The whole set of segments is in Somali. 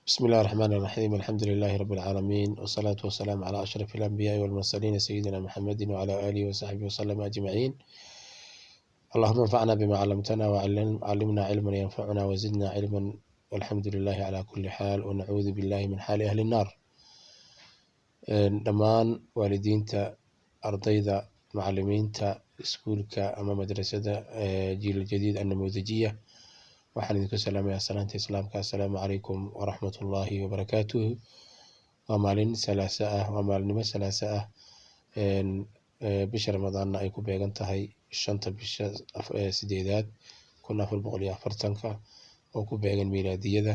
بسم الله الرحمن الرحيم. الحمد لله رب العالمين، والصلاة والسلام على أشرف الأنبياء والمرسلين سيدنا محمد وعلى آله وصحبه وسلم أجمعين. اللهم انفعنا بما علمتنا وعلمنا علما ينفعنا وزدنا علما، والحمد لله على كل حال، ونعوذ بالله من حال أهل النار. dhammaan waalidiinta, ardayda, macalimiinta iskuulka ama madrasada jiil jadiid annamuudajiya, waxaan idinku salaamayaa salaanta islaamka. assalaamu calaykum waraxmatullaahi wabarakaatuhu. waa maalinimo salaaso ah, bisha ramadaanna ay ku beegan tahay 5 bisha 8 1440 oo ku beegan miilaadiyada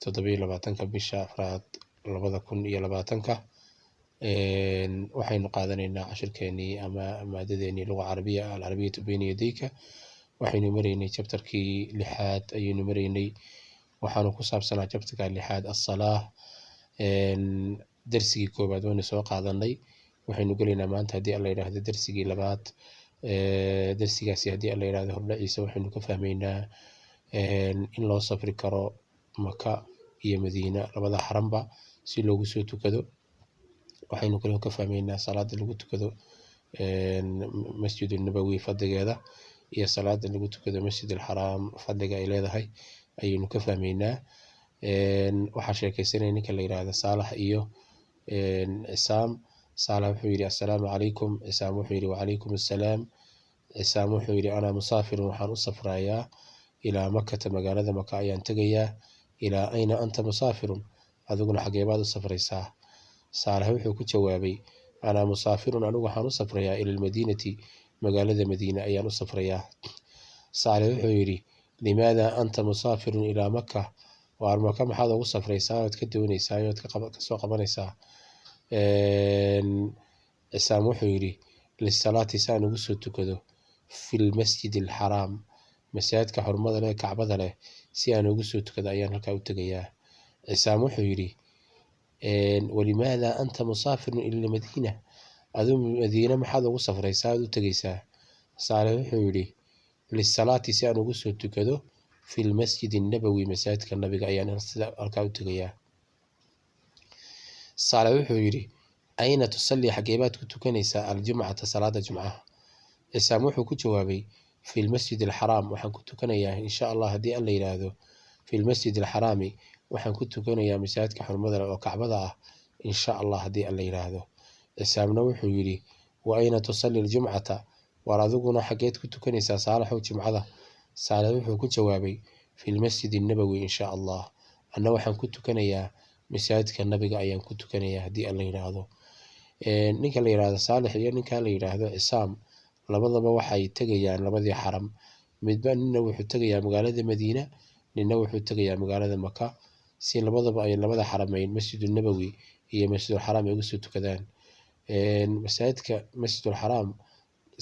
27 bisha 4 2020. waxaynu qaadanaynaa cashirkeenii ama maadadeenii luga carabiya alcarabiyatu bayna yadayka. waxaynu maraynay jabtarkii 6aad ayaynu maraynay, waxaanu ku saabsanaa jabtarka 6aad asalaah. darsigii 1aad waynu soo qaadanay, waxaynu gelaynaa maanta haddii alla yidhaahdo darsigii 2aad. darsigaasi haddii alla yidhaahdo hordhaciisa waxaynu ka fahmaynaa in loo safri karo maka iyo madiina, labada xaranba, si loogu soo tukado. waxaynu kaloo ka fahmaynaa salaada lagu tukado masjid nabawi fadligeeda iyo salaada lagu tukado masjid alxaraam fadliga ay leedahay ayaynu ka fahmaynaa. waxaa sheekaysanaya ninka la yidhaahdo saalax iyo cisaam. saalax wuxuu yidhi assalaamu calaykum, cisaam wuxuu yidhi wacalaykum assalaam. cisaam wuxuu yidhi anaa musaafirun, waxaan u safrayaa ilaa makata, magaalada maka ayaan tegayaa. ilaa ayna anta musaafirun, adiguna xageebaad u safraysaa? saalax wuxuu ku jawaabay anaa musaafirun, anigu waxaan u safrayaa ila almadiinati, magaalada madiina ayaan u safrayaa. saalax wuxuu yidhi limaada anta musaafirun ilaa maka, waar maka maxaad ugu safraysaa ood ka doonaysaa ood ka soo qabanaysaa? cisaam wuxuu yidhi lisalaati, saan ugu soo tukado fi lmasjid alxaraam, masaajidka xurmada leh kacbada leh, si aan ugu soo tukado ayaan halkaa u tegayaa. cisaam wuxuu yidhi walimaada anta musaafirun ila lmadiina, aduu madiina maxaad ugu safraysaa ood u tegaysaa? saalax wuxuu yidhi lisalaati, si aan ugu soo tukado fi lmasjid annabawi, masaajidka nabiga ayaan halkaa u tegayaa. saalax wuxuu yidhi ayna tusalli, xageebaad ku tukanaysaa aljumcata, salaada jumcaha? cisaam wuxuu ku jawaabay fi lmasjid alxaraam, waxaan ku tukanayaa insha allah haddii alla yidhaahdo fi lmasjid alxaraami, waxaan ku tukanayaa masaajidka xurmada leh oo kacbada ah insha allah haddii alla yidhaahdo. cisaamna wuxuu yidhi wa ayna tusalli aljumcata, waar adiguna xageed ku tukanaysaa saalaxow jumcada? saalax wuxuu ku jawaabay fi lmasjid annabawi insha allah, anna waxaan ku tukanayaa masaajidka nabiga ayaan ku tukanayaa haddii alla yidhaahdo. ninka la yidhaahdo saalax iyo ninka la yidhaahdo cisaam, labadaba waxay tegayaan labadii xaram. midba nina wuxuu tegayaa magaalada madiina, nina wuxuu tegayaa magaalada maka, si labadaba ay labada xarameyn masjidulnabawi iyo masjidulxaraam ay uga soo tukadaan. masaajidka masjidulxaraam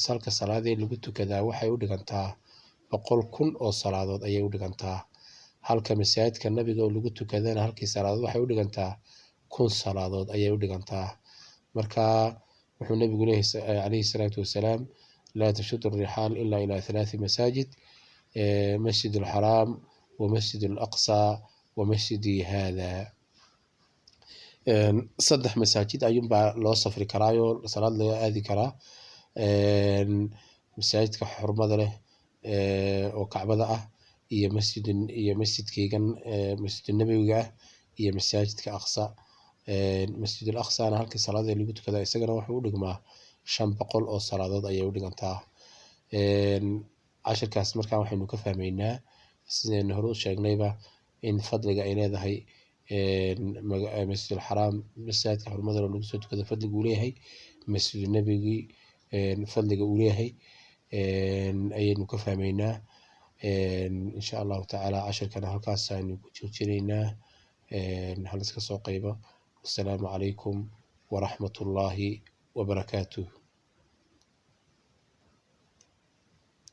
salka salaadee lagu tukadaa waxay u dhigantaa 100,000 oo salaadood ayay u dhigantaa, halka masaajidka nabiga oo lagu tukadana halkii salaadood waxay u dhigantaa 1000 salaadood ayay u dhigantaa. marka wuxuu nabigu leeyahay calayhi salaatu wasalaam laa tashudu rixaal ilaa ilaa 3 masaajid, masjid alxaraam wa masjid alaqsa wa masjidii haada. 3 masaajid ayuunbaa loo safri karaayoo salaad laga aadi karaa. masaajidka xurmada leh oo kacbada ah iyo masjidkaygan masjidnabawiga ah iyo masaajidka aqsa. masjid alaqsana halkii salaada lagu tukada isagana wuxuu u dhigmaa 500 oo salaadood ayay u dhigantaa. cashirkaas markaa waxaynu ka fahmaynaa sidaynu hore u sheegnayba in fadliga ay leedahay masjid alxaraam, masaajidka xurmada lagu soo tukado fadliga uu leeyahay, masjidnabigi fadliga uu leeyahay ayaynu ka fahmaynaa. insha allahu tacaala cashirkana halkaas aynu ku joojinaynaa. hal iska soo qaybo. wassalaamu calaykum waraxmatullaahi wabarakaatuh.